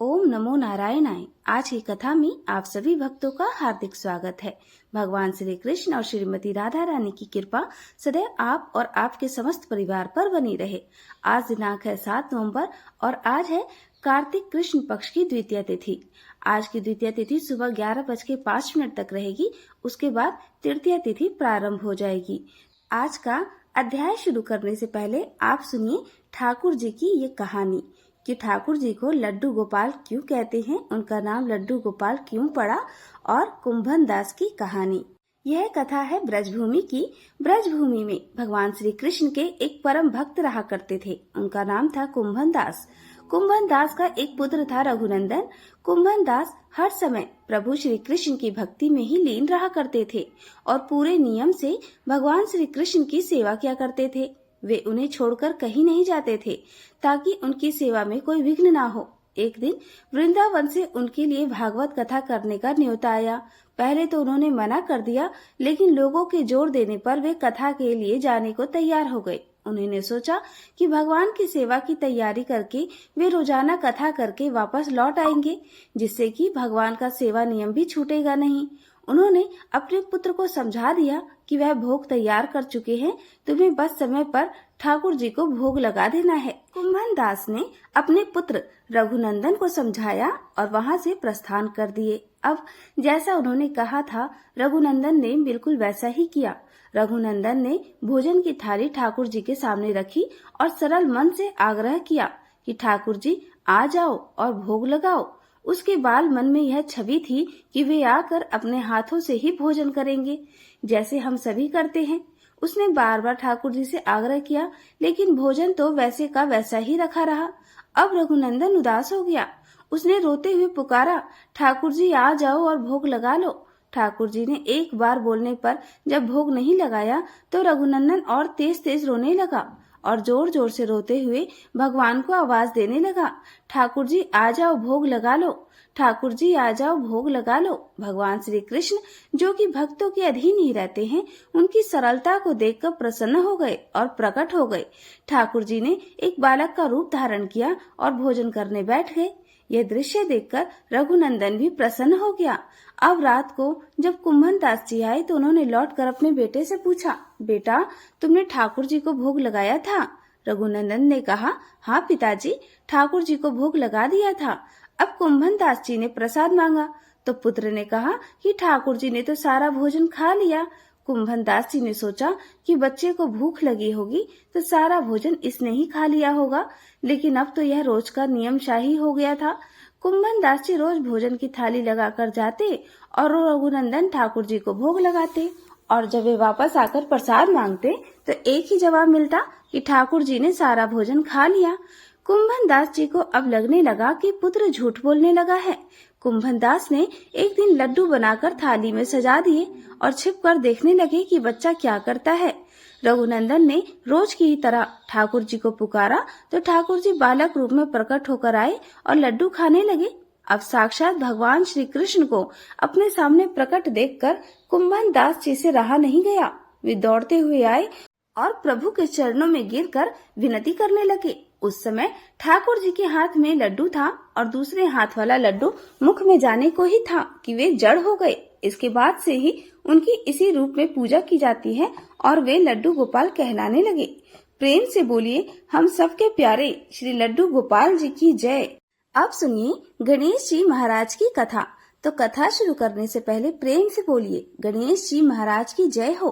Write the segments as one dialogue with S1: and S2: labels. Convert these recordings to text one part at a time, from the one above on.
S1: ओम नमो नारायणाय। आज की कथा में आप सभी भक्तों का हार्दिक स्वागत है। भगवान श्री कृष्ण और श्रीमती राधा रानी की कृपा सदैव आप और आपके समस्त परिवार पर बनी रहे। आज दिनांक है 7 नवंबर और आज है कार्तिक कृष्ण पक्ष की द्वितीय तिथि। आज की द्वितीय तिथि सुबह 11:05 तक रहेगी। उसके बाद तृतीय तिथि प्रारंभ हो जाएगी। आज का अध्याय शुरू करने से पहले आप सुनिए ठाकुर जी की ये कहानी कि ठाकुर जी को लड्डू गोपाल क्यों कहते हैं, उनका नाम लड्डू गोपाल क्यों पड़ा और कुंभन दास की कहानी। यह कथा है ब्रजभूमि की। ब्रजभूमि में भगवान श्री कृष्ण के एक परम भक्त रहा करते थे। उनका नाम था कुंभन दास। कुंभन दास का एक पुत्र था रघुनंदन। कुंभन दास हर समय प्रभु श्री कृष्ण की भक्ति में ही लीन रहा करते थे और पूरे नियम से भगवान श्री कृष्ण की सेवा किया करते थे। वे उन्हें छोड़कर कहीं नहीं जाते थे ताकि उनकी सेवा में कोई विघ्न ना हो। एक दिन वृंदावन से उनके लिए भागवत कथा करने का न्योता आया। पहले तो उन्होंने मना कर दिया, लेकिन लोगों के जोर देने पर वे कथा के लिए जाने को तैयार हो गए। उन्होंने सोचा कि भगवान की सेवा की तैयारी करके वे रोजाना कथा करके वापस लौट आएंगे, जिससे कि भगवान का सेवा नियम भी छूटेगा नहीं। उन्होंने अपने पुत्र को समझा दिया कि वह भोग तैयार कर चुके हैं, तुम्हें बस समय पर ठाकुर जी को भोग लगा देना है। कुंभन दास ने अपने पुत्र रघुनंदन को समझाया और वहां से प्रस्थान कर दिए। अब जैसा उन्होंने कहा था, रघुनंदन ने बिल्कुल वैसा ही किया। रघुनंदन ने भोजन की थाली ठाकुर जी के सामने रखी और सरल मन से आग्रह किया कि ठाकुर जी आ जाओ और भोग लगाओ। उसके बाल मन में यह छवि थी कि वे आकर अपने हाथों से ही भोजन करेंगे, जैसे हम सभी करते हैं। उसने बार बार ठाकुर जी से आग्रह किया, लेकिन भोजन तो वैसे का वैसा ही रखा रहा। अब रघुनंदन उदास हो गया। उसने रोते हुए पुकारा, ठाकुर जी आ जाओ और भोग लगा लो। ठाकुर जी ने एक बार बोलने पर जब भोग नहीं लगाया तो रघुनंदन और तेज तेज रोने लगा और जोर जोर से रोते हुए भगवान को आवाज देने लगा, ठाकुर जी आ जाओ भोग लगा लो, ठाकुर जी आ जाओ भोग लगा लो। भगवान श्री कृष्ण जो कि भक्तों के अधीन ही रहते हैं, उनकी सरलता को देखकर प्रसन्न हो गए और प्रकट हो गए। ठाकुर जी ने एक बालक का रूप धारण किया और भोजन करने बैठ गए। यह दृश्य देखकर रघुनंदन भी प्रसन्न हो गया। अब रात को जब कुंभन दास जी आए तो उन्होंने लौटकर अपने बेटे से पूछा, बेटा तुमने ठाकुर जी को भोग लगाया था? रघुनंदन ने कहा, हाँ पिताजी, ठाकुर जी को भोग लगा दिया था। अब कुंभन दास जी ने प्रसाद मांगा तो पुत्र ने कहा कि ठाकुर जी ने तो सारा भोजन खा लिया। कुंभन दास जी ने सोचा कि बच्चे को भूख लगी होगी तो सारा भोजन इसने ही खा लिया होगा, लेकिन अब तो यह रोज का नियम शाही हो गया था। कुंभन दास जी रोज भोजन की थाली लगाकर जाते और रघुनंदन ठाकुर जी को भोग लगाते, और जब वे वापस आकर प्रसाद मांगते तो एक ही जवाब मिलता कि ठाकुर जी ने सारा भोजन खा लिया। कुंभन दास जी को अब लगने लगा कि पुत्र झूठ बोलने लगा है। कुंभन दास ने एक दिन लड्डू बनाकर थाली में सजा दिए और छिपकर देखने लगे कि बच्चा क्या करता है। रघुनंदन ने रोज की तरह ठाकुर जी को पुकारा तो ठाकुर जी बालक रूप में प्रकट होकर आए और लड्डू खाने लगे। अब साक्षात भगवान श्री कृष्ण को अपने सामने प्रकट देखकर कुंभन दास जी से रहा नहीं गया। वे दौड़ते हुए आए और प्रभु के चरणों में गिरकर विनती करने लगे। उस समय ठाकुर जी के हाथ में लड्डू था और दूसरे हाथ वाला लड्डू मुख में जाने को ही था कि वे जड़ हो गए। इसके बाद से ही उनकी इसी रूप में पूजा की जाती है और वे लड्डू गोपाल कहलाने लगे। प्रेम से बोलिए, हम सबके प्यारे श्री लड्डू गोपाल जी की जय। अब सुनिए गणेश जी महाराज की कथा। तो कथा शुरू करने से पहले प्रेम से बोलिए, गणेश जी महाराज की जय हो।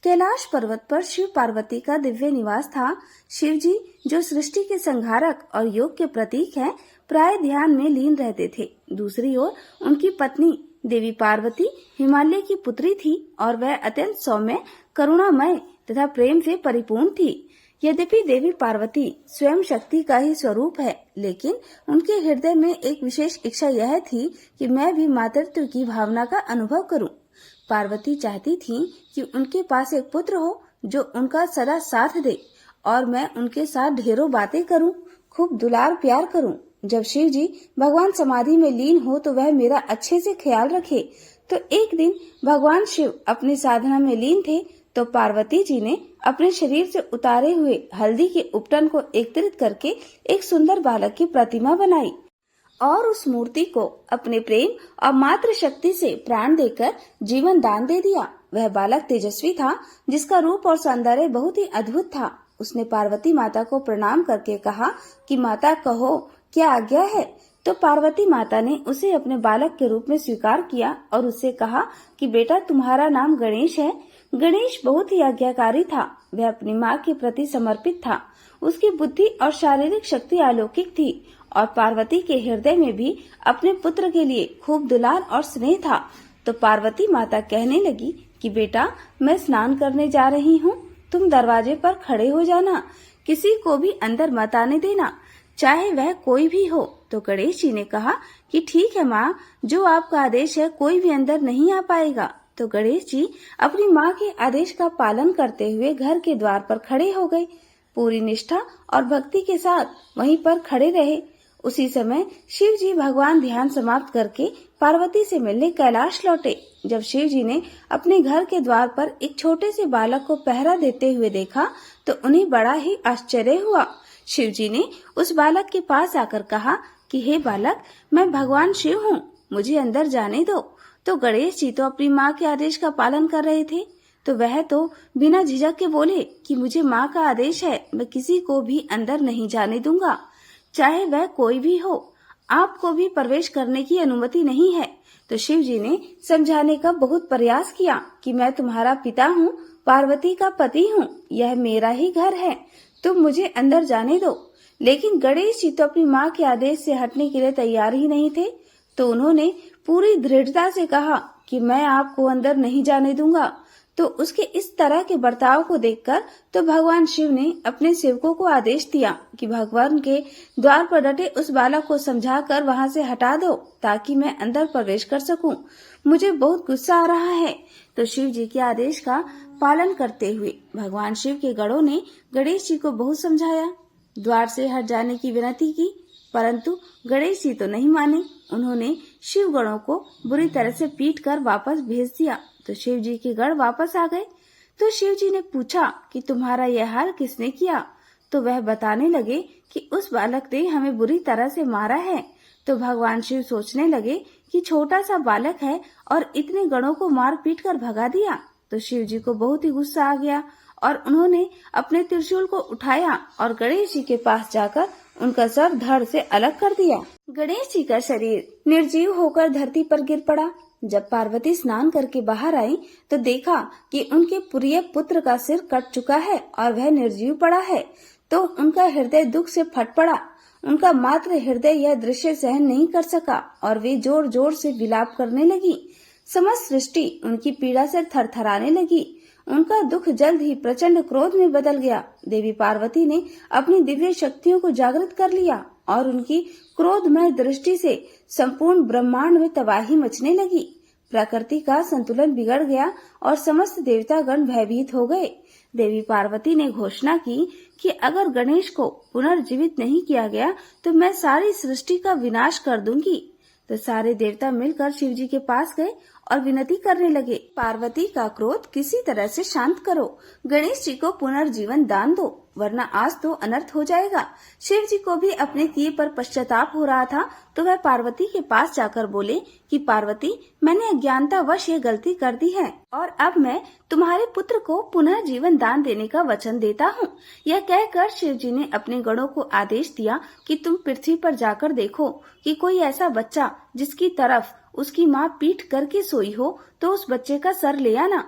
S1: कैलाश पर्वत पर शिव पार्वती का दिव्य निवास था। शिव जी जो सृष्टि के संहारक और योग के प्रतीक हैं, प्राय ध्यान में लीन रहते थे। दूसरी ओर उनकी पत्नी देवी पार्वती हिमालय की पुत्री थी और वह अत्यंत सौम्य, करुणामय तथा प्रेम से परिपूर्ण थी। यद्यपि देवी पार्वती स्वयं शक्ति का ही स्वरूप है, लेकिन उनके हृदय में एक विशेष इच्छा यह थी कि मैं भी मातृत्व की भावना का अनुभव करूं। पार्वती चाहती थी कि उनके पास एक पुत्र हो जो उनका सदा साथ दे और मैं उनके साथ ढेरों बातें करूं, खूब दुलार प्यार करूं। जब शिव जी भगवान समाधि में लीन हो तो वह मेरा अच्छे से ख्याल रखे। तो एक दिन भगवान शिव अपनी साधना में लीन थे तो पार्वती जी ने अपने शरीर से उतारे हुए हल्दी के उपटन को एकत्रित करके एक सुंदर बालक की प्रतिमा बनाई और उस मूर्ति को अपने प्रेम और मातृ शक्ति से प्राण देकर जीवन दान दे दिया। वह बालक तेजस्वी था, जिसका रूप और सौंदर्य बहुत ही अद्भुत था। उसने पार्वती माता को प्रणाम करके कहा कि माता कहो, क्या आज्ञा है। तो पार्वती माता ने उसे अपने बालक के रूप में स्वीकार किया और उससे कहा कि बेटा, तुम्हारा नाम गणेश है। गणेश बहुत ही आज्ञाकारी था। वह अपनी माँ के प्रति समर्पित था। उसकी बुद्धि और शारीरिक शक्ति अलौकिक थी और पार्वती के हृदय में भी अपने पुत्र के लिए खूब दुलार और स्नेह था। तो पार्वती माता कहने लगी कि बेटा, मैं स्नान करने जा रही हूँ, तुम दरवाजे पर खड़े हो जाना, किसी को भी अंदर मत आने देना, चाहे वह कोई भी हो। तो गणेश जी ने कहा कि ठीक है माँ, जो आपका आदेश है, कोई भी अंदर नहीं आ पाएगा। तो गणेश जी अपनी माँ के आदेश का पालन करते हुए घर के द्वार पर खड़े हो गए। पूरी निष्ठा और भक्ति के साथ वहीं पर खड़े रहे। उसी समय शिव जी भगवान ध्यान समाप्त करके पार्वती से मिलने कैलाश लौटे। जब शिव जी ने अपने घर के द्वार पर एक छोटे से बालक को पहरा देते हुए देखा तो उन्हें बड़ा ही आश्चर्य हुआ। शिव जी ने उस बालक के पास आकर कहा कि हे बालक, मैं भगवान शिव हूँ, मुझे अंदर जाने दो। तो गणेश जी तो अपनी माँ के आदेश का पालन कर रहे थे, तो वह तो बिना झिझक के बोले कि मुझे माँ का आदेश है, मैं किसी को भी अंदर नहीं जाने दूंगा, चाहे वह कोई भी हो, आपको भी प्रवेश करने की अनुमति नहीं है। तो शिव जी ने समझाने का बहुत प्रयास किया कि मैं तुम्हारा पिता हूँ, पार्वती का पति हूँ, यह मेरा ही घर है, तुम मुझे अंदर जाने दो। लेकिन गणेश जी तो अपनी माँ के आदेश से हटने के लिए तैयार ही नहीं थे। तो उन्होंने पूरी दृढ़ता से कहा कि मैं आपको अंदर नहीं जाने दूंगा। तो उसके इस तरह के बर्ताव को देखकर तो भगवान शिव ने अपने सेवकों को आदेश दिया कि भगवान के द्वार पर डटे उस बालक को समझाकर वहां से हटा दो, ताकि मैं अंदर प्रवेश कर सकूं। मुझे बहुत गुस्सा आ रहा है। तो शिव जी के आदेश का पालन करते हुए भगवान शिव के गणों ने गणेश जी को बहुत समझाया, द्वार से हट जाने की विनती की, परंतु गणेश जी तो नहीं माने। उन्होंने शिव गणों को बुरी तरह से पीट कर वापस भेज दिया। तो शिव जी के गण वापस आ गए। तो शिव जी ने पूछा कि तुम्हारा यह हाल किसने किया। तो वह बताने लगे कि उस बालक ने हमें बुरी तरह से मारा है। तो भगवान शिव सोचने लगे कि छोटा सा बालक है और इतने गणों को मार पीट कर भगा दिया। तो शिव जी को बहुत ही गुस्सा आ गया और उन्होंने अपने त्रिशूल को उठाया और गणेश जी के पास जाकर उनका सर धड़ से अलग कर दिया। गणेश जी का शरीर निर्जीव होकर धरती पर गिर पड़ा। जब पार्वती स्नान करके बाहर आई तो देखा कि उनके प्रिय पुत्र का सिर कट चुका है और वह निर्जीव पड़ा है। तो उनका हृदय दुख से फट पड़ा। उनका मात्र हृदय यह दृश्य सहन नहीं कर सका और वे जोर जोर से विलाप करने लगी। समस्त सृष्टि उनकी पीड़ा से थरथराने लगी। उनका दुख जल्द ही प्रचंड क्रोध में बदल गया। देवी पार्वती ने अपनी दिव्य शक्तियों को जागृत कर लिया और उनकी क्रोधमय दृष्टि से संपूर्ण ब्रह्मांड में तबाही मचने लगी। प्रकृति का संतुलन बिगड़ गया और समस्त देवतागण भयभीत हो गए। देवी पार्वती ने घोषणा की कि अगर गणेश को पुनर्जीवित नहीं किया गया तो मैं सारी सृष्टि का विनाश कर दूंगी। तो सारे देवता मिलकर शिव जी के पास गए और विनती करने लगे, पार्वती का क्रोध किसी तरह से शांत करो, गणेश जी को पुनर्जीवन दान दो, वरना आज तो अनर्थ हो जाएगा। शिव जी को भी अपने किए पर पश्चाताप हो रहा था। तो वह पार्वती के पास जाकर बोले कि पार्वती, मैंने अज्ञानतावश ये गलती कर दी है और अब मैं तुम्हारे पुत्र को पुनः जीवन दान देने का वचन देता हूँ। यह कहकर शिव जी ने अपने गणों को आदेश दिया कि तुम पृथ्वी पर जाकर देखो कि कोई ऐसा बच्चा जिसकी तरफ उसकी माँ पीठ करके सोई हो तो उस बच्चे का सर ले आना,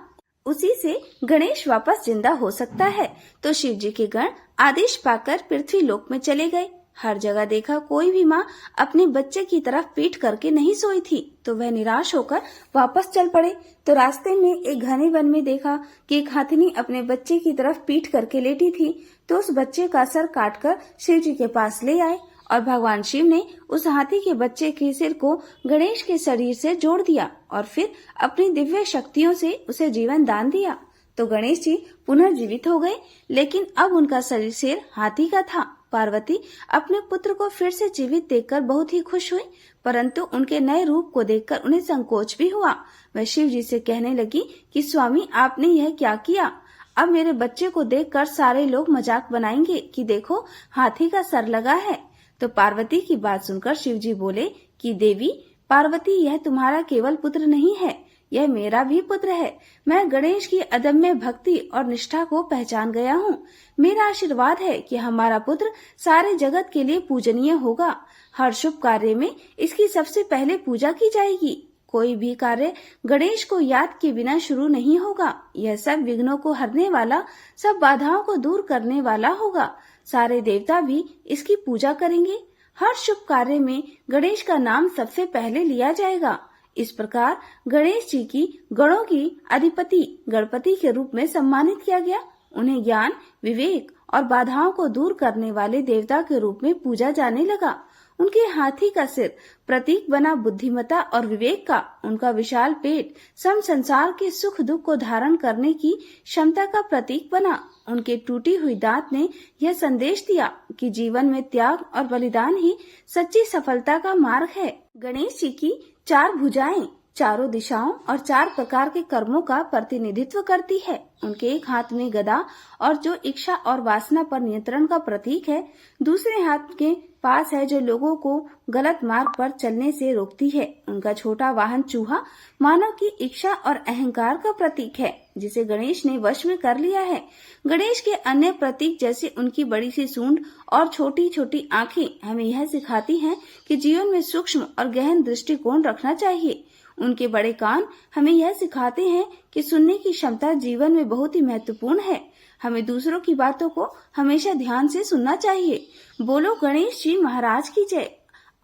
S1: उसी से गणेश वापस जिंदा हो सकता है। तो शिव जी के गण आदेश पाकर पृथ्वी लोक में चले गए। हर जगह देखा कोई भी माँ अपने बच्चे की तरफ पीठ करके नहीं सोई थी। तो वह निराश होकर वापस चल पड़े। तो रास्ते में एक घने वन में देखा कि एक हाथिनी अपने बच्चे की तरफ पीठ करके लेटी थी। तो उस बच्चे का सर काटकर शिव जी के पास ले आए और भगवान शिव ने उस हाथी के बच्चे के सिर को गणेश के शरीर से जोड़ दिया और फिर अपनी दिव्य शक्तियों से उसे जीवन दान दिया। तो गणेश जी पुनर्जीवित हो गए, लेकिन अब उनका सिर हाथी का था। पार्वती अपने पुत्र को फिर से जीवित देखकर बहुत ही खुश हुई, परंतु उनके नए रूप को देखकर उन्हें संकोच भी हुआ। वह शिव जी से कहने लगी कि स्वामी, आपने यह क्या किया? अब मेरे बच्चे को देखकर सारे लोग मजाक बनाएंगे कि देखो हाथी का सर लगा है। तो पार्वती की बात सुनकर शिव जी बोले कि देवी पार्वती, यह तुम्हारा केवल पुत्र नहीं है, यह मेरा भी पुत्र है। मैं गणेश की अदम्य भक्ति और निष्ठा को पहचान गया हूँ। मेरा आशीर्वाद है कि हमारा पुत्र सारे जगत के लिए पूजनीय होगा। हर शुभ कार्य में इसकी सबसे पहले पूजा की जाएगी। कोई भी कार्य गणेश को याद के बिना शुरू नहीं होगा। यह सब विघ्नों को हरने वाला, सब बाधाओं को दूर करने वाला होगा। सारे देवता भी इसकी पूजा करेंगे। हर शुभ कार्य में गणेश का नाम सबसे पहले लिया जाएगा। इस प्रकार गणेश जी की गणों की अधिपति गणपति के रूप में सम्मानित किया गया। उन्हें ज्ञान, विवेक और बाधाओं को दूर करने वाले देवता के रूप में पूजा जाने लगा। उनके हाथी का सिर प्रतीक बना बुद्धिमत्ता और विवेक का। उनका विशाल पेट सम संसार के सुख दुख को धारण करने की क्षमता का प्रतीक बना। उनके टूटी हुई दांत ने यह संदेश दिया कि जीवन में त्याग और बलिदान ही सच्ची सफलता का मार्ग है। गणेश जी की 4 भुजाएं चारों दिशाओं और 4 प्रकार के कर्मों का प्रतिनिधित्व करती है। उनके एक हाथ में गदा और जो इच्छा और वासना पर नियंत्रण का प्रतीक है, दूसरे हाथ के पास है जो लोगों को गलत मार्ग पर चलने से रोकती है। उनका छोटा वाहन चूहा मानव की इच्छा और अहंकार का प्रतीक है, जिसे गणेश ने वश में कर लिया है। गणेश के अन्य प्रतीक जैसे उनकी बड़ी सी सूंड और छोटी छोटी आंखें हमें यह सिखाती हैं कि जीवन में सूक्ष्म और गहन दृष्टिकोण रखना चाहिए। उनके बड़े कान हमें यह सिखाते हैं कि सुनने की क्षमता जीवन में बहुत ही महत्वपूर्ण है। हमें दूसरों की बातों को हमेशा ध्यान से सुनना चाहिए। बोलो गणेश जी महाराज की जय।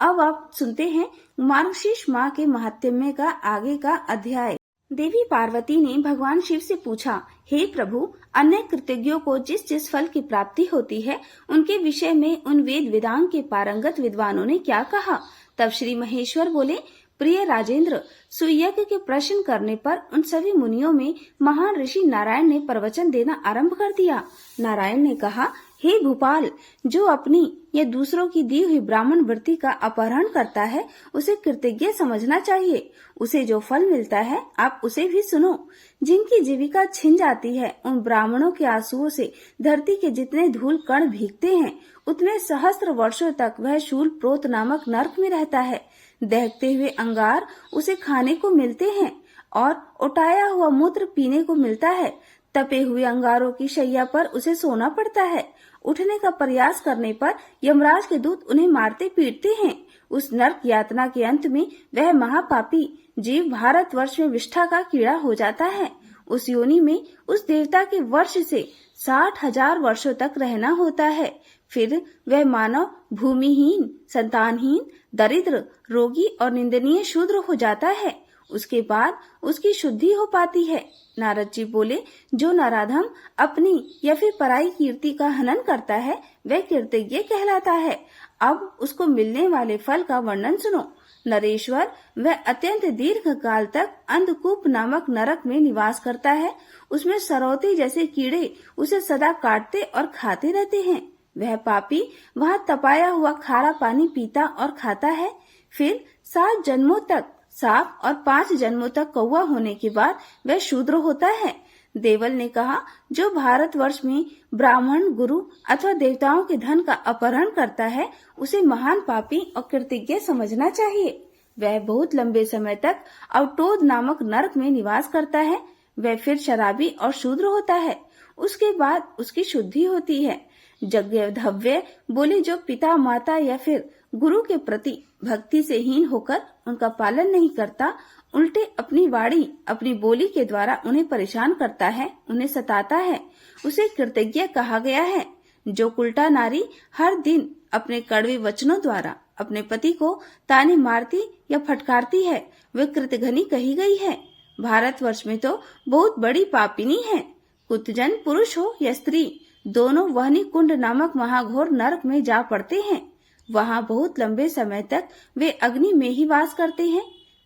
S1: अब आप सुनते हैं मार्गशीर्ष माह के महात्म्य का आगे का अध्याय। देवी पार्वती ने भगवान शिव से पूछा, हे प्रभु, अन्य कृतज्ञों को जिस जिस फल की प्राप्ति होती है, उनके विषय में उन वेद वेदांग के पारंगत विद्वानों ने क्या कहा? तब श्री महेश्वर बोले, प्रिय राजेंद्र, सुयज्ञ के प्रश्न करने पर उन सभी मुनियों में महान ऋषि नारायण ने प्रवचन देना आरंभ कर दिया। नारायण ने कहा, हे भूपाल, जो अपनी या दूसरों की दी हुई ब्राह्मण वृत्ति का अपहरण करता है, उसे कृतज्ञ समझना चाहिए। उसे जो फल मिलता है, आप उसे भी सुनो। जिनकी जीविका छिन जाती है, उन ब्राह्मणों के आंसुओं से धरती के जितने धूल कण भीगते हैं, उतने सहस्त्र वर्षों तक वह शूल प्रोत नामक नरक में रहता है। दहकते हुए अंगार उसे खाने को मिलते हैं और उटाया हुआ मूत्र पीने को मिलता है। तपे हुए अंगारों की शैया पर उसे सोना पड़ता है। उठने का प्रयास करने पर यमराज के दूत उन्हें मारते पीटते हैं। उस नरक यातना के अंत में वह महापापी जीव भारतवर्ष में विष्ठा का कीड़ा हो जाता है। उस योनि में उस देवता के वर्ष से 60,000 वर्षों तक रहना होता है। फिर वह मानव भूमिहीन, संतानहीन, दरिद्र, रोगी और निंदनीय शूद्र हो जाता है। उसके बाद उसकी शुद्धि हो पाती है। नारद जी बोले, जो नराधम अपनी या फिर पराई कीर्ति का हनन करता है, वह कृतज्ञ कहलाता है। अब उसको मिलने वाले फल का वर्णन सुनो। नरेश्वर, वह अत्यंत दीर्घ काल तक अंधकूप नामक नरक में निवास करता है। उसमें सरौती जैसे कीड़े उसे सदा काटते और खाते रहते हैं। वह पापी वहां तपाया हुआ खारा पानी पीता और खाता है। फिर 7 जन्मों तक सांप और 5 जन्मों तक कौवा होने के बाद वह शूद्र होता है। देवल ने कहा, जो भारतवर्ष में ब्राह्मण, गुरु अथवा देवताओं के धन का अपहरण करता है, उसे महान पापी और कृतज्ञ समझना चाहिए। वह बहुत लंबे समय तक अवटोद नामक नरक में निवास करता है। वह फिर शराबी और शूद्र होता है। उसके बाद उसकी शुद्धि होती है। जगधव्य बोले, जो पिता, माता या फिर गुरु के प्रति भक्ति से हीन होकर उनका पालन नहीं करता, उल्टे अपनी वाणी, अपनी बोली के द्वारा उन्हें परेशान करता है, उन्हें सताता है, उसे कृतज्ञ कहा गया है। जो उल्टा नारी हर दिन अपने कड़वे वचनों द्वारा अपने पति को ताने मारती या फटकारती है, वे कृतघ्नी कही गई है। भारतवर्ष में तो बहुत बड़ी पापिनी है। कुतजन पुरुष हो या स्त्री, दोनों वहनी कुंड नामक महाघोर नरक में जा पड़ते हैं। वहां बहुत लंबे समय तक वे अग्नि में ही वास करते हैं।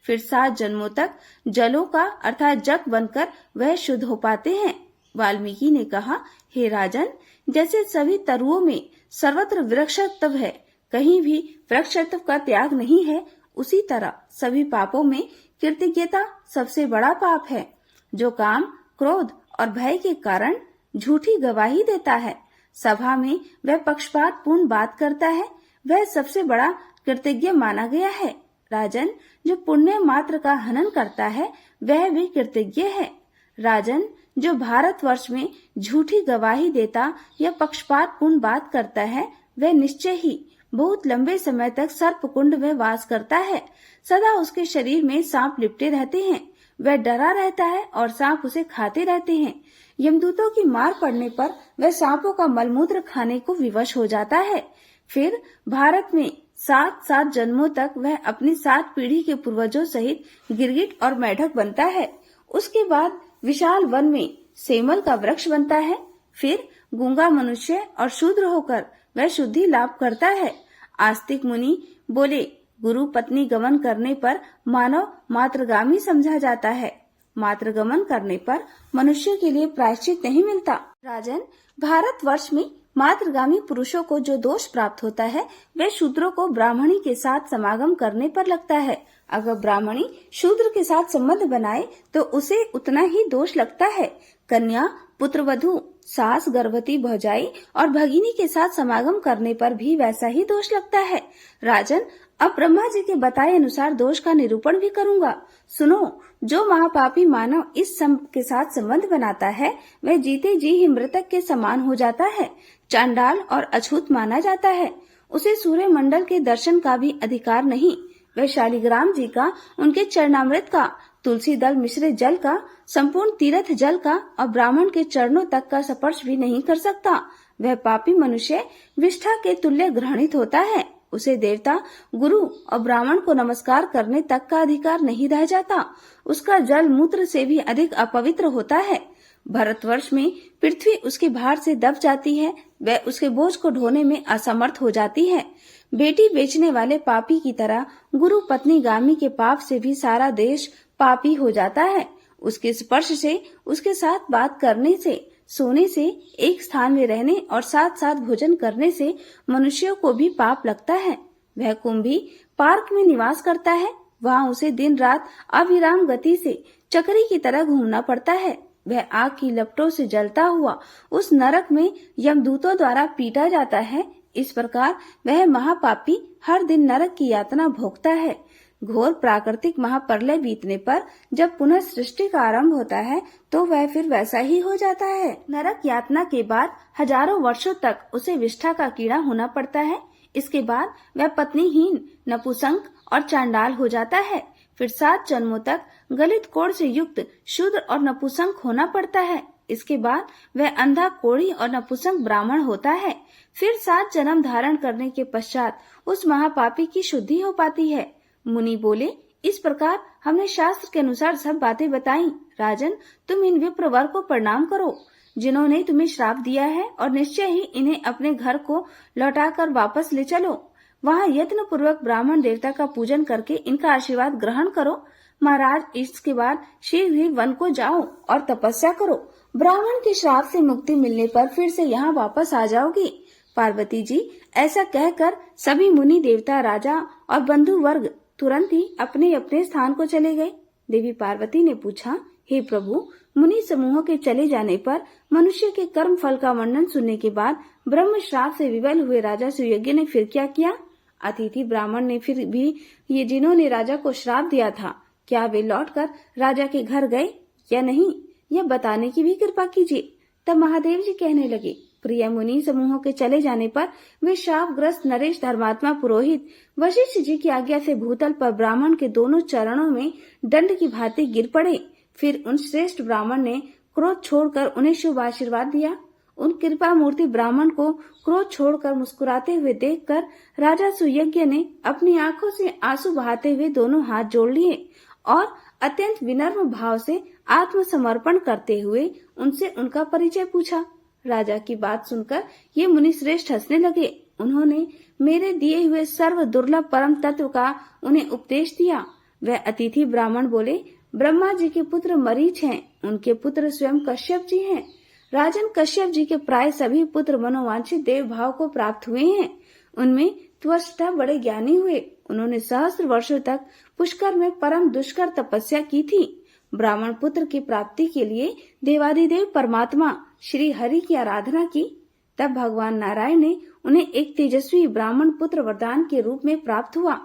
S1: फिर 7 जन्मों तक जलों का अर्थात जग बनकर वह शुद्ध हो पाते हैं। वाल्मीकि ने कहा, हे राजन, जैसे सभी तरुओं में सर्वत्र वृक्षत्व है, कहीं भी वृक्षत्व का त्याग नहीं है, उसी तरह सभी पापों में कृतज्ञता सबसे बड़ा पाप है। जो काम, क्रोध और भय के कारण झूठी गवाही देता है, सभा में वह पक्षपात पूर्ण बात करता है, वह सबसे बड़ा कृतज्ञ माना गया है। राजन, जो पुण्य मात्र का हनन करता है वह भी कृतज्ञ है। राजन, जो भारतवर्ष में झूठी गवाही देता या पक्षपातपूर्ण बात करता है वह निश्चय ही बहुत लंबे समय तक सर्पकुंड में वास करता है। सदा उसके शरीर में सांप लिपटे रहते हैं। वह डरा रहता है और सांप उसे खाते रहते हैं। यमदूतों की मार पड़ने पर वह सांपों का मलमूत्र खाने को विवश हो जाता है। फिर भारत में 7-7 जन्मों तक वह अपनी 7 पीढ़ी के पूर्वजों सहित गिरगिट और मेढक बनता है। उसके बाद विशाल वन में सेमल का वृक्ष बनता है। फिर गूंगा मनुष्य और शूद्र होकर वह शुद्धि लाभ करता है। आस्तिक मुनि बोले, गुरु पत्नी गमन करने पर मानव मातृगामी समझा जाता है। मातृगमन करने पर मनुष्य के लिए प्रायश्चित नहीं मिलता। राजन, भारतवर्ष में मातृगामी पुरुषों को जो दोष प्राप्त होता है वह शूद्रों को ब्राह्मणी के साथ समागम करने पर लगता है। अगर ब्राह्मणी शूद्र के साथ संबंध बनाए तो उसे उतना ही दोष लगता है। कन्या, पुत्रवधू, सास, गर्भवती भौजाई और भगिनी के साथ समागम करने पर भी वैसा ही दोष लगता है। राजन, अब ब्रह्मा जी के बताए अनुसार दोष का निरूपण भी करूंगा। सुनो, जो महापापी मानव इस के साथ संबंध बनाता है वह जीते जी ही मृतक के समान हो जाता है, चांडाल और अछूत माना जाता है। उसे सूर्य मंडल के दर्शन का भी अधिकार नहीं। वह शालिग्राम जी का, उनके चरणामृत का, तुलसी दल मिश्रित जल का, संपूर्ण तीर्थ जल का और ब्राह्मण के चरणों तक का स्पर्श भी नहीं कर सकता। वह पापी मनुष्य विष्ठा के तुल्य ग्रहणित होता है। उसे देवता, गुरु और ब्राह्मण को नमस्कार करने तक का अधिकार नहीं रह जाता। उसका जल मूत्र से भी अधिक अपवित्र होता है। भारतवर्ष में पृथ्वी उसके भार से दब जाती है। वह उसके बोझ को ढोने में असमर्थ हो जाती है। बेटी बेचने वाले पापी की तरह गुरु पत्नी गामी के पाप से भी सारा देश पापी हो जाता है। उसके स्पर्श से, उसके साथ बात करने से, सोने से, एक स्थान में रहने और साथ साथ भोजन करने से मनुष्यों को भी पाप लगता है। वह कुंभी पार्क में निवास करता है। वहाँ उसे दिन रात अविराम गति से चक्री की तरह घूमना पड़ता है। वह आग की लपटों से जलता हुआ उस नरक में यमदूतों द्वारा पीटा जाता है। इस प्रकार वह महापापी हर दिन नरक की यातना भोगता है। घोर प्राकृतिक महाप्रलय बीतने पर जब पुनः सृष्टि का आरंभ होता है तो वह फिर वैसा ही हो जाता है। नरक यातना के बाद हजारों वर्षों तक उसे विष्ठा का कीड़ा होना पड़ता है। इसके बाद वह पत्नीहीन, नपुंसक और चांडाल हो जाता है। फिर 7 जन्मों तक गलित कोढ़ से युक्त शूद्र और नपुंसक होना पड़ता है। इसके बाद वह अंधा, कोढ़ी और नपुंसक ब्राह्मण होता है। फिर 7 जन्म धारण करने के पश्चात उस महापापी की शुद्धि हो पाती है। मुनि बोले, इस प्रकार हमने शास्त्र के अनुसार सब बातें बताई। राजन, तुम इन विप्रवर को प्रणाम करो जिन्होंने तुम्हें श्राप दिया है और निश्चय ही इन्हें अपने घर को लौटाकर वापस ले चलो। वहाँ यत्न पूर्वक ब्राह्मण देवता का पूजन करके इनका आशीर्वाद ग्रहण करो। महाराज, इसके बाद शीघ्र ही वन को जाओ और तपस्या करो। ब्राह्मण के श्राप से मुक्ति मिलने पर फिर से यहाँ वापस आ जाओगी। पार्वती जी, ऐसा कहकर सभी मुनि देवता, राजा और बंधु वर्ग तुरंत ही अपने अपने स्थान को चले गए। देवी पार्वती ने पूछा, हे प्रभु, मुनि समूहों के चले जाने पर मनुष्य के कर्म फल का वर्णन सुनने के बाद ब्रह्म श्राप से विवल हुए राजा सुयज्ञ ने फिर क्या किया? अतिथि ब्राह्मण ने फिर भी ये जिन्होंने राजा को श्राप दिया था, क्या वे लौटकर राजा के घर गए या नहीं, यह बताने की भी कृपा कीजिए। तब महादेव जी कहने लगे, प्रिय मुनि समूहों के चले जाने पर वे शापग्रस्त नरेश धर्मात्मा पुरोहित वशिष्ठ जी की आज्ञा से भूतल पर ब्राह्मण के दोनों चरणों में दंड की भांति गिर पड़े। फिर उन श्रेष्ठ ब्राह्मण ने क्रोध छोड़कर उन्हें शुभ आशीर्वाद दिया। उन कृपा मूर्ति ब्राह्मण को क्रोध छोड़कर मुस्कुराते हुए देखकर राजा सुयज्ञ ने अपनी आंखों से आंसू बहाते हुए दोनों हाथ जोड़ लिए और अत्यंत विनम्र भाव से आत्मसमर्पण करते हुए उनसे उनका परिचय पूछा। राजा की बात सुनकर ये मुनि श्रेष्ठ हंसने लगे। उन्होंने मेरे दिए हुए सर्व दुर्लभ परम तत्व का उन्हें उपदेश दिया। वह अतिथि ब्राह्मण बोले, ब्रह्मा जी के पुत्र मरीच हैं, उनके पुत्र स्वयं कश्यप जी हैं। राजन, कश्यप जी के प्राय सभी पुत्र मनोवांछित देव भाव को प्राप्त हुए हैं। उनमें त्वष्टा बड़े ज्ञानी हुए। उन्होंने सहस्त्र वर्षों तक पुष्कर में परम दुष्कर तपस्या की थी। ब्राह्मण पुत्र की प्राप्ति के लिए देवादिदेव परमात्मा श्री हरि की आराधना की। तब भगवान नारायण ने उन्हें एक तेजस्वी ब्राह्मण पुत्र वरदान के रूप में प्राप्त हुआ।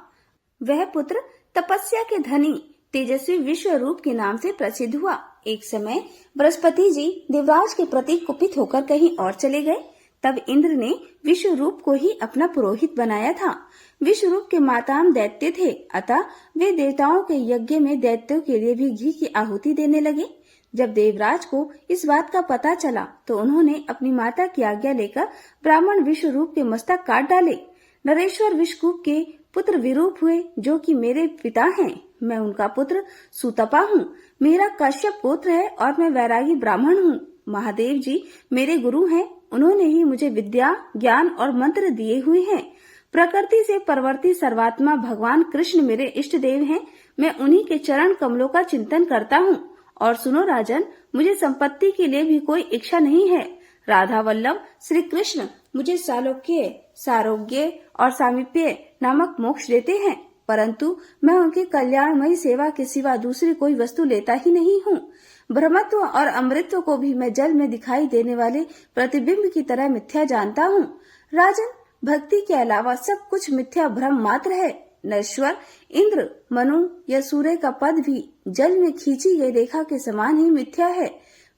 S1: वह पुत्र तपस्या के धनी तेजस्वी विश्वरूप के नाम से प्रसिद्ध हुआ। एक समय बृहस्पति जी देवराज के प्रति कुपित होकर कहीं और चले गए। तब इंद्र ने विश्वरूप को ही अपना पुरोहित बनाया था। विश्वरूप के माताम दैत्य थे, अतः वे देवताओं के यज्ञ में दैत्यों के लिए भी घी की आहुति देने लगे। जब देवराज को इस बात का पता चला तो उन्होंने अपनी माता की आज्ञा लेकर ब्राह्मण विश्वरूप के मस्तक काट डाले। नरेश्वर विश्वरूप के पुत्र विरूप हुए, जो कि मेरे पिता हैं। मैं उनका पुत्र सुतपा हूँ। मेरा कश्यप गोत्र है और मैं वैरागी ब्राह्मण हूँ। महादेव जी मेरे गुरु हैं। उन्होंने ही मुझे विद्या, ज्ञान और मंत्र दिए हुए हैं। प्रकृति से परवर्ती सर्वात्मा भगवान कृष्ण मेरे इष्ट देव हैं। मैं उन्हीं के चरण कमलों का चिंतन करता हूँ। और सुनो राजन, मुझे संपत्ति के लिए भी कोई इच्छा नहीं है। राधा वल्लभ श्री कृष्ण मुझे सालोक्य, सारोग्य और सामीप्य नामक मोक्ष देते हैं, परंतु मैं उनकी कल्याणमयी सेवा के सिवा दूसरी कोई वस्तु लेता ही नहीं हूँ। ब्रह्मत्व और अमृतत्व को भी मैं जल में दिखाई देने वाले प्रतिबिंब की तरह मिथ्या जानता हूँ। राजन, भक्ति के अलावा सब कुछ मिथ्या भ्रम मात्र है। नरेश्वर, इंद्र, मनु या सूर्य का पद भी जल में खींची गई रेखा के समान ही मिथ्या है।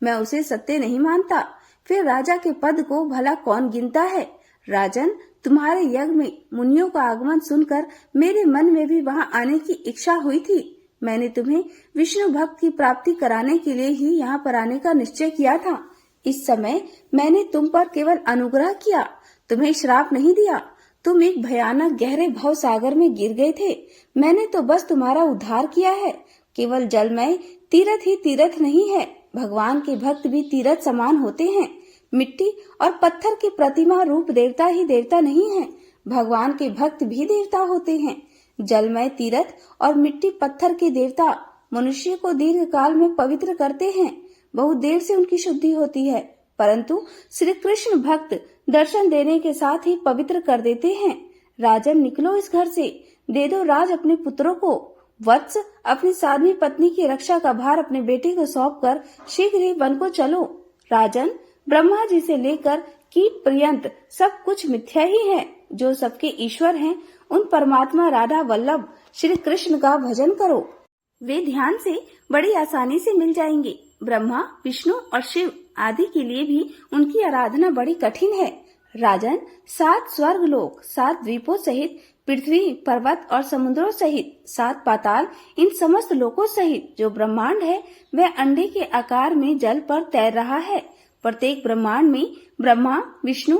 S1: मैं उसे सत्य नहीं मानता। फिर राजा के पद को भला कौन गिनता है? राजन, तुम्हारे यज्ञ में मुनियों का आगमन सुनकर मेरे मन में भी वहां आने की इच्छा हुई थी। मैंने तुम्हें विष्णु भक्त की प्राप्ति कराने के लिए ही यहाँ पर आने का निश्चय किया था। इस समय मैंने तुम पर केवल अनुग्रह किया, तुम्हें श्राप नहीं दिया। तुम एक भयानक गहरे भव सागर में गिर गए थे। मैंने तो बस तुम्हारा उद्धार किया है। केवल जलमय तीर्थ ही तीर्थ नहीं है। भगवान के भक्त भी तीर्थ समान होते हैं। मिट्टी और पत्थर की प्रतिमा रूप देवता ही देवता नहीं है। भगवान के भक्त भी देवता होते हैं। जलमय तीर्थ और मिट्टी पत्थर के देवता मनुष्य को दीर्घ काल में पवित्र करते हैं। बहुत देर से उनकी शुद्धि होती है, परंतु श्री कृष्ण भक्त दर्शन देने के साथ ही पवित्र कर देते हैं। राजन, निकलो इस घर से। दे दो राज अपने पुत्रों को। वत्स, अपनी साध्वी पत्नी की रक्षा का भार अपने बेटे को सौंपकर शीघ्र ही वन को चलो। राजन, ब्रह्मा जी से लेकर कीट पर्यंत सब कुछ मिथ्या ही है। जो सबके ईश्वर हैं, उन परमात्मा राधा वल्लभ श्री कृष्ण का भजन करो। वे ध्यान से बड़ी आसानी से मिल जाएंगे। ब्रह्मा, विष्णु और शिव आदि के लिए भी उनकी आराधना बड़ी कठिन है। राजन, 7 स्वर्ग लोक, 7 द्वीपों सहित पृथ्वी, पर्वत और समुद्रों सहित 7 पाताल, इन समस्त लोकों सहित जो ब्रह्मांड है वह अंडे के आकार में जल पर तैर रहा है। प्रत्येक ब्रह्मांड में ब्रह्मा, विष्णु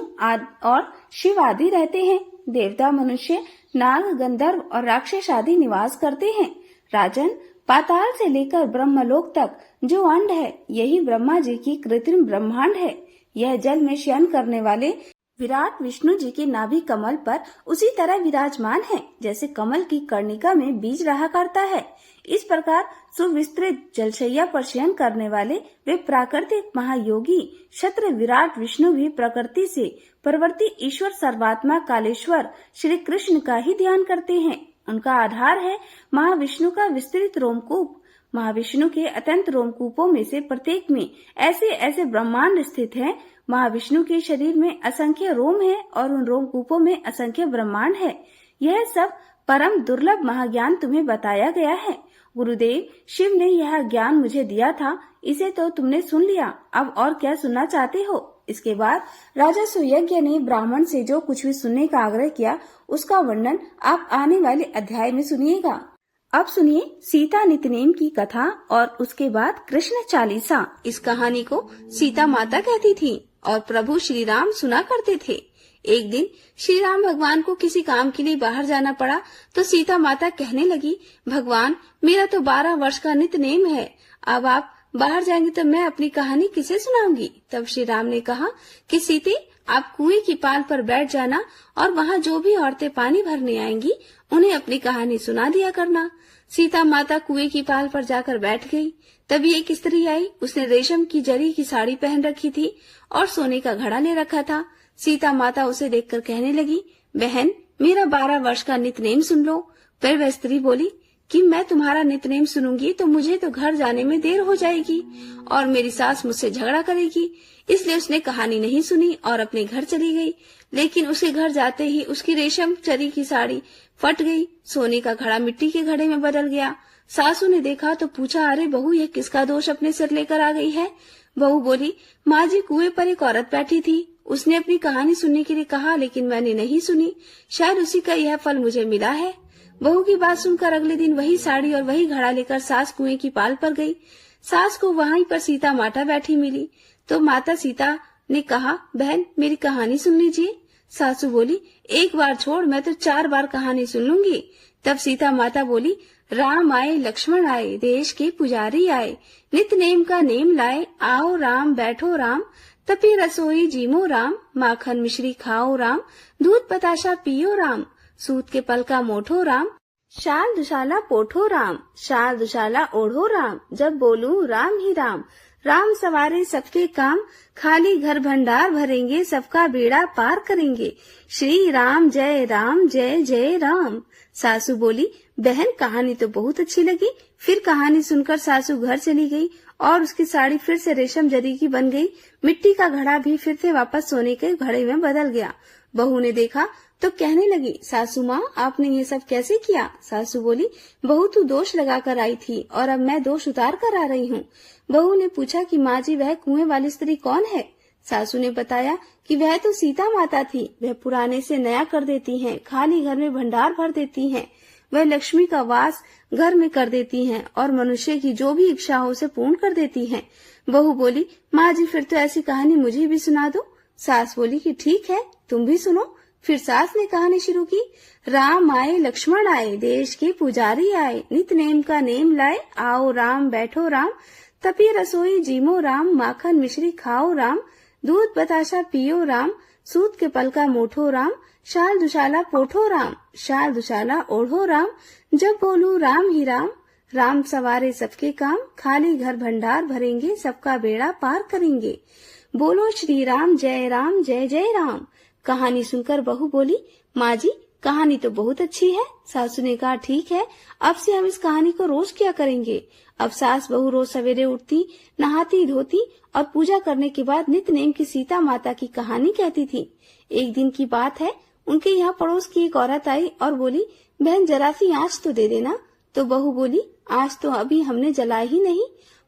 S1: और शिव आदि रहते हैं। देवता, मनुष्य, नाग, गंधर्व और राक्षस आदि निवास करते हैं। राजन, पाताल से लेकर ब्रह्मलोक तक जो अंड है, यही ब्रह्मा जी की कृत्रिम ब्रह्मांड है। यह जल में शयन करने वाले विराट विष्णु जी के नाभि कमल पर उसी तरह विराजमान है जैसे कमल की कर्णिका में बीज रहा करता है। इस प्रकार सुविस्तृत जलशैया पर शयन करने वाले वे प्राकृतिक महायोगी क्षत्र विराट विष्णु भी प्रकृति से परवर्ती ईश्वर सर्वात्मा कालेश्वर श्री कृष्ण का ही ध्यान करते हैं। उनका आधार है महाविष्णु का विस्तृत रोमकूप। महाविष्णु के अत्यंत रोमकूपों में से प्रत्येक में ऐसे ऐसे ब्रह्मांड स्थित हैं। महाविष्णु के शरीर में असंख्य रोम है और उन रोमकूपों में असंख्य ब्रह्मांड है। यह सब परम दुर्लभ महाज्ञान तुम्हें बताया गया है। गुरुदेव शिव ने यह ज्ञान मुझे दिया था, इसे तो तुमने सुन लिया, अब और क्या सुनना चाहते हो? इसके बाद राजा सुयज्ञ ने ब्राह्मण से जो कुछ भी सुनने का आग्रह किया उसका वर्णन आप आने वाले अध्याय में सुनिएगा। अब सुनिए सीता नितनेम की कथा और उसके बाद कृष्ण चालीसा। इस कहानी को सीता माता कहती थी और प्रभु श्री राम सुना करते थे। एक दिन श्री राम भगवान को किसी काम के लिए बाहर जाना पड़ा तो सीता माता कहने लगी, भगवान मेरा तो 12 वर्ष का नितनेम है, अब आप बाहर जाएंगे तो मैं अपनी कहानी किसे सुनाऊंगी? तब श्री राम ने कहा कि सीते आप कुएं की पाल पर बैठ जाना और वहाँ जो भी औरतें पानी भरने आएंगी उन्हें अपनी कहानी सुना दिया करना। सीता माता कुएं की पाल पर जाकर बैठ गई। तभी एक स्त्री आई। उसने रेशम की जरी की साड़ी पहन रखी थी और सोने का घड़ा ले रखा था। सीता माता उसे देखकर कहने लगी, बहन मेरा 12 वर्ष का नितनेम सुन लो। फिर वह स्त्री बोली, कि मैं तुम्हारा नित्यनेम सुनूंगी तो मुझे तो घर जाने में देर हो जाएगी और मेरी सास मुझसे झगड़ा करेगी। इसलिए उसने कहानी नहीं सुनी और अपने घर चली गई। लेकिन उसके घर जाते ही उसकी रेशम चरी की साड़ी फट गई, सोने का घड़ा मिट्टी के घड़े में बदल गया। सासू ने देखा तो पूछा, अरे बहू, ये किसका दोष अपने सिर लेकर आ गई है? बहू बोली, माँ जी, कुएं पर एक औरत बैठी थी, उसने अपनी कहानी सुनने के लिए कहा, लेकिन मैंने नहीं सुनी। शायद उसी का यह फल मुझे मिला है। बहू की बात सुनकर अगले दिन वही साड़ी और वही घड़ा लेकर सास कुएं की पाल पर गई। सास को वहीं पर सीता माता बैठी मिली तो माता सीता ने कहा, बहन, मेरी कहानी सुन लीजिए। सासू बोली, एक बार छोड़, मैं तो 4 बार कहानी सुन लूंगी। तब सीता माता बोली, राम आए लक्ष्मण आए, देश के पुजारी आए, नित नेम का नेम लाए, आओ राम बैठो राम, तपी रसोई जीमो राम, माखन मिश्री खाओ राम, दूध बताशा पियो राम, सूत के पल का मोठो राम, शाल दुशाला पोठो राम, शाल दुशाला ओढ़ो राम, जब बोलूं राम ही राम, राम सवारे सबके काम, खाली घर भंडार भरेंगे, सबका बेड़ा पार करेंगे, श्री राम जय जय राम। सासू बोली, बहन, कहानी तो बहुत अच्छी लगी। फिर कहानी सुनकर सासू घर चली गई और उसकी साड़ी फिर से रेशम जरी की बन गई। मिट्टी का घड़ा भी फिर से वापस सोने के घड़े में बदल गया। बहू ने देखा तो कहने लगी, सासू माँ, आपने ये सब कैसे किया? सासू बोली, बहू, तू दोष लगा कर आई थी और अब मैं दोष उतार कर आ रही हूँ। बहू ने पूछा कि माँ जी, वह कुएं वाली स्त्री कौन है? सासू ने बताया कि वह तो सीता माता थी। वह पुराने से नया कर देती हैं, खाली घर में भंडार भर देती हैं। वह लक्ष्मी का वास घर में कर देती हैं और मनुष्य की जो भी इच्छा हो उसे पूर्ण कर देती हैं। बहू बोली, माँ जी, फिर तो ऐसी कहानी मुझे भी सुना दो। सास बोली कि ठीक है, तुम भी सुनो। फिर सास ने कहानी शुरू की, राम आए लक्ष्मण आए, देश के पुजारी आए, नित नेम का नेम लाए, आओ राम बैठो राम, तपी रसोई जीमो राम, माखन मिश्री खाओ राम, दूध बताशा पियो राम, सूत के पल का मोठो राम, शाल दुशाला पोठो राम, शाल दुशाला ओढ़ो राम, जब बोलूं राम ही राम, राम सवारे सबके काम, खाली घर भंडार भरेंगे, सबका बेड़ा पार करेंगे, बोलो श्री राम जय राम। कहानी सुनकर बहू बोली, माँ जी, कहानी तो बहुत अच्छी है। सासू ने कहा, ठीक है, अब से हम इस कहानी को रोज किया करेंगे। अब सास बहू रोज सवेरे उठती, नहाती धोती और पूजा करने के बाद नित नेम की सीता माता की कहानी कहती थी। एक दिन की बात है, उनके यहाँ पड़ोस की एक औरत आई और बोली, बहन, जरा सी आँच तो दे देना। तो बहू बोली, आँच तो अभी हमने जलाई ही नहीं।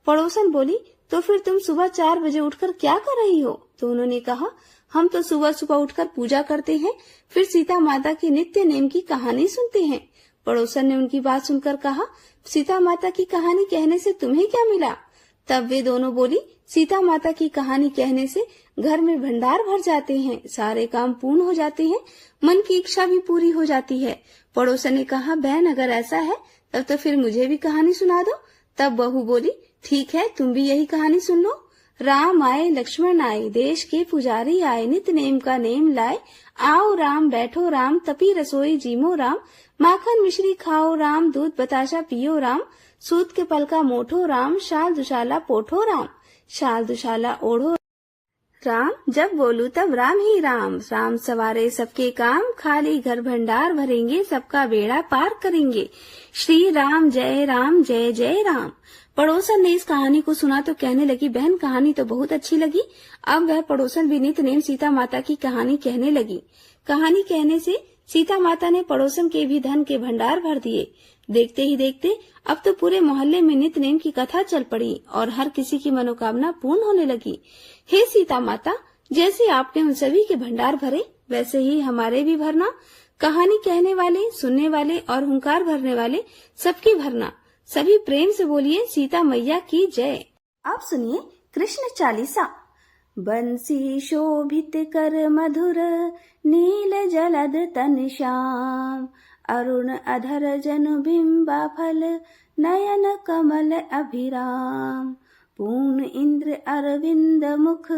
S1: पड़ोसन बोली, तो फिर तुम सुबह 4 बजे उठकर क्या कर रही हो? तो उन्होंने कहा, हम तो सुबह सुबह उठकर पूजा करते हैं, फिर सीता माता की नित्य नेम की कहानी सुनते हैं। पड़ोसन ने उनकी बात सुनकर कहा, सीता माता की कहानी कहने से तुम्हें क्या मिला? तब वे दोनों बोली, सीता माता की कहानी कहने से घर में भंडार भर जाते हैं, सारे काम पूर्ण हो जाते हैं, मन की इच्छा भी पूरी हो जाती है। पड़ोसन ने कहा, बहन, अगर ऐसा है तब तो फिर मुझे भी कहानी सुना दो। तब बहू बोली, ठीक है, तुम भी यही कहानी सुन लो। राम आए लक्ष्मण आए, देश के पुजारी आए, नित नेम का नेम लाए, आओ राम बैठो राम, तपी रसोई जीमो राम, माखन मिश्री खाओ राम, दूध बताशा पियो राम, सूत के पल का मोठो राम, शाल दुशाला पोठो राम, शाल दुशाला ओढ़ो राम, जब बोलू तब राम ही राम, राम सवारे सबके काम, खाली घर भंडार भरेंगे, सबका बेड़ा पार करेंगे, श्री राम जय राम। पड़ोसन ने इस कहानी को सुना तो कहने लगी, बहन, कहानी तो बहुत अच्छी लगी। अब वह पड़ोसन भी नित नेम सीता माता की कहानी कहने लगी। कहानी कहने से सीता माता ने पड़ोसन के भी धन के भंडार भर दिए। देखते ही देखते अब तो पूरे मोहल्ले में नित नेम की कथा चल पड़ी और हर किसी की मनोकामना पूर्ण होने लगी। हे सीता माता, जैसे आपने उन सभी के भंडार भरे, वैसे ही हमारे भी भरना। कहानी कहने वाले, सुनने वाले और हुंकार भरने वाले सबकी भरना। सभी प्रेम से बोलिए, सीता मैया की जय। आप सुनिए कृष्ण चालीसा। बंसी शोभित कर मधुर, नील जलद तन श्याम, अरुण अधर जनु बिंबा फल, नयन कमल अभिराम, पूर्ण इंद्र अरविंद मुख,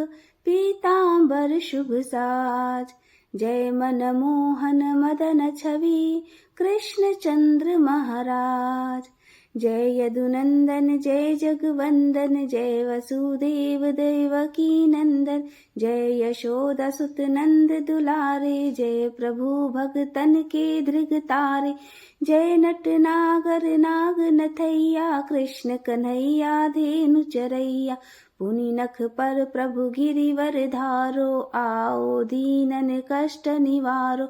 S1: पीतांबर शुभ साज, जय मन मोहन मदन छवि, कृष्ण चंद्र महाराज, जय यदुनंदन जय जगवंदन, जय वसुदेव देवकी नंदन, जय यशोदा सुत नंद दुलारे, जय प्रभु भगतन के धृग तारे। जय नट नागर नाग नथैया, कृष्ण कन्हैया धेनु चरैया, पुनि नख पर प्रभु गिरिवर धारो, आओ दीनन कष्ट निवारो।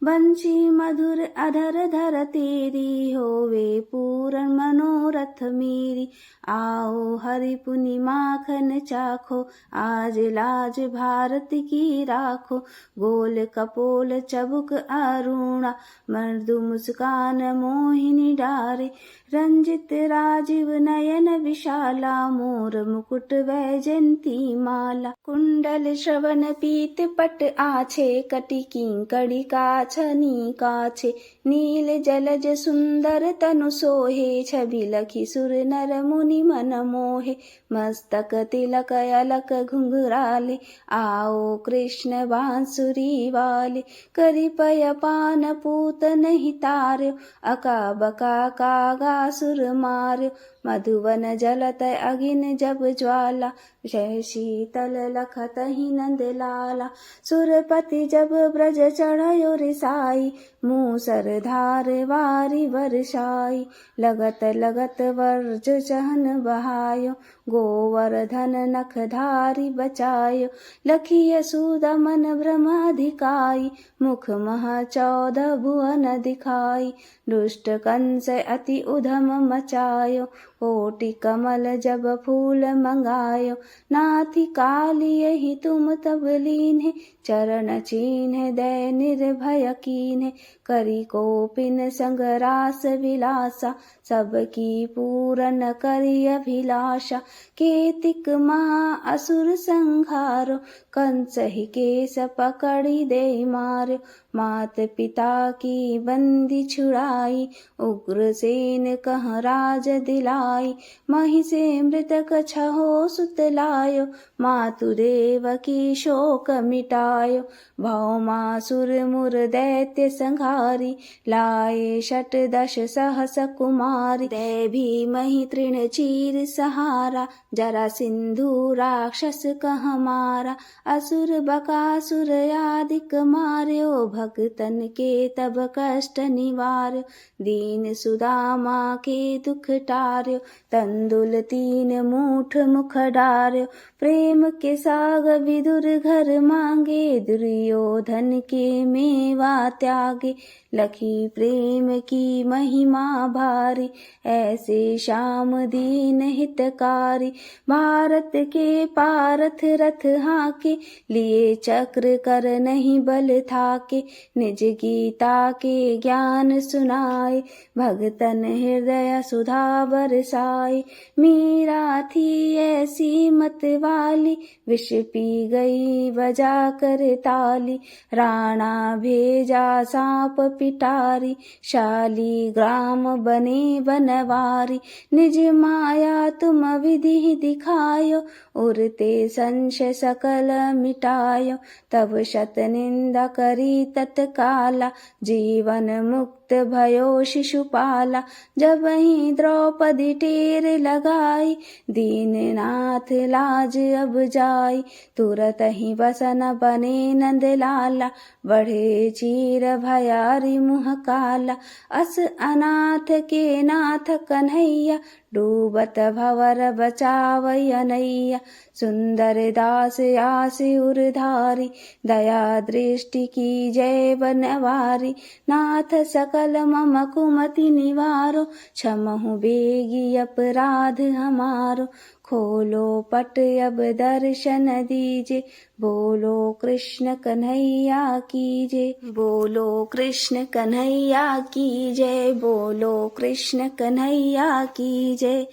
S1: बंशी मधुर अधर धर तेरी, होवे पूर्ण मनोरथ मेरी, आओ हरि पुनि माखन चाखो, आज लाज भारत की राखो। गोल कपोल चबुक अरुणा, मृदु मुस्कान मोहिनी डारे, रंजित राजीव नयन विशाला, मोर मुकुट वैजयंती माला। कुंडल श्रवण पीत पट आछे, कटि किंकड़ी काछनी काछे, नील जलज सुंदर तनु सोहे, छवि लखी सुर नर मुनि मन मोहे। मस्तक तिलक अलक घुंघराले, आओ कृष्ण बांसुरी वाले, करि पय पान पूत नहीं तार्यो, अका बका कागा सुर मार्यो। मधुवन जलत अगिन जब ज्वाला, जय शीतल लखत ही नंद लाला। सुरपति जब ब्रज चढ़यो रिसाई, मूसर धार वारी बरसाई, लगत लगत वर्ज चहन बहायो, गोवर्धन नख धारी बचायो। लखी यशोदा मन भ्रम अधिकाई, मुख महा 14 भुवन दिखाई, दुष्ट कंस अति उधम मचायो, कोटि कमल जब फूल मंगायो। नाथी काली यही तुम तब लीन्हे, चरण चीन्हे दय निर्भय कीन्हे, करी कोपिन संग रास विलासा, सबकी पूरन करी अभिलाषा। केतिक महा असुर संहारो, कंस ही केस पकड़ी दे मार्यो, मात पिता की बंदी छुड़ाई, उग्रसेन कह राज दिलाई। मही से मृतक छहो सुत लायो, मातु देवकी शोक मिटायो। भौमासुर मुर दैत्य संहारी, लाए शत दश सहस कुमारी। तै भीमहि तृण चीर सहारा, जरा सिंधु राक्षस कह मारा। असुर बकासुर आदिक मार्यो, भगतन के तब कष्ट निवार्यो। दीन सुदामा के दुख टार्यो, तंदुल 3 मूठ मुख डार्यो। प्रेम के साग विदुर घर मांगे, दुर्योधन के मेवा त्यागे। लखी प्रेम की महिमा भारी, ऐसे श्याम दीन हितकारी। भारत के पारथ रथ हाके, लिए चक्र कर नहीं बल थाके। निज गीता के ज्ञान सुनाए, भगतन हृदय सुधा बरसाए। मीरा थी ऐसी मत वाली, विष पी गई बजा कर ताली। राणा भेजा सांप पिटारी, शाली ग्राम बने बनवारी। निज माया तुम विधि दिखायो, उरते संशय सकल मिटायो। तब शत निंदा करी तत्काला, जीवन मुक्त भयो शिशुपाला। जब ही द्रौपदी टेर लगाई, दीननाथ लाज अब जाई। तुरत ही बसन बने नंद लाला, बढ़े चीर भयारी मुह काला। अस अनाथ के नाथ कन्हैया, डूबत भवर बचावै अनैया। सुंदर दास आस उरधारी, दया दृष्टि की जय बनवारी। नाथ सकल मम कुमति निवारो, क्षमहु बेगी अपराध हमारो। खोलो पट अब दर्शन दीजे, बोलो कृष्ण कन्हैया की जय। बोलो कृष्ण कन्हैया की जय, बोलो कृष्ण कन्हैया की जय।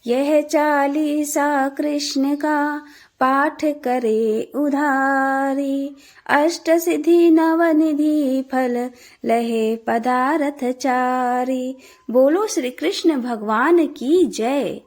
S1: यह चालीसा कृष्ण का पाठ करे उधारी, अष्ट सिद्धि नवनिधि फल लहे पदारथ चारी। बोलो श्री कृष्ण भगवान की जय।